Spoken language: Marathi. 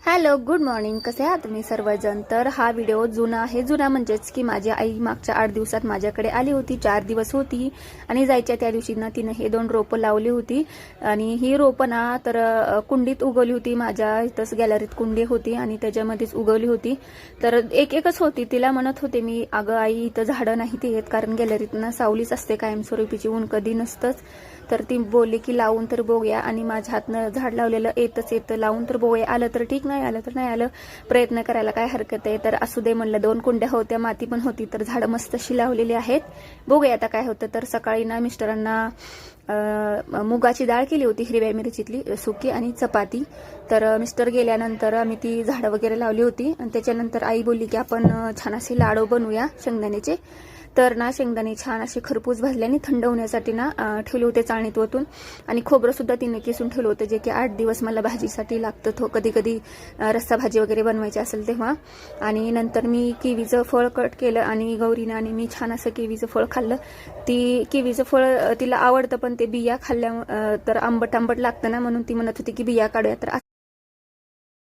Hello good morning. कसे आहात तुम्ही सर्वजण. तर हा व्हिडिओ जुना आहे. जुना म्हणजेच की माझी आई मागच्या 8 दिवसात माझ्याकडे आली होती. 4 दिवस होती आणि जायच्या त्या दिवशी ना तिने हे 2 रोपं लावली होती आणि ही रोपं ना तर कुंडीत उगवली होती. माझ्या इथंच गॅलरीत कुंडी होती आणि त्याच्यामध्येच उगवली होती. तर एकच होती. तिला म्हणत होते मी, अगं आई इथं झाडं नाही ते येत, कारण गॅलरीत ना सावलीच असते कायमस्वरूपीची, ऊन कधी नसतंच. तर ती बोलली की लावून तर बघूया, आणि माझ्या हातनं झाड लावलेलं येतं, लावून तर बघूया, आलं तर ठीक, नाही आलं तर नाही आलं, प्रयत्न करायला काय हरकत आहे. तर असू दे म्हणलं. 2 कुंड्या होत्या, माती पण होती, तर झाडं मस्त अशी लावलेली आहेत. बघूया आता काय होतं. तर सकाळी ना मिस्टरांना मुगाची डाळ केली होती, हिरव्या मिरचीतली सुकी, आणि चपाती. तर मिस्टर गेल्यानंतर आम्ही ती झाडं वगैरे लावली होती आणि त्याच्यानंतर आई बोलली की आपण छान असे लाडू बनवूया शेंगदाण्याचे. तर ना शेंगदाणे छान असे खरपूस भाजल्याने थंड होण्यासाठी ना ठेवले होते चाळणीत ओतून, आणि खोबरं सुद्धा तिने किसून ठेवलं होतं, जे की 8 दिवस मला भाजीसाठी लागतं. कधी कधी रस्सा भाजी वगैरे बनवायची असेल तेव्हा. आणि नंतर मी किवीचं फळ कट केलं आणि गौरीनं आणि मी छान असं किवीचं फळ खाल्लं. ती किवीचं फळ तिला आवडतं, पण ते बिया खाल्ल्या तर आंबट लागतं ना, म्हणून ती म्हणत होती की बिया काढूया. तर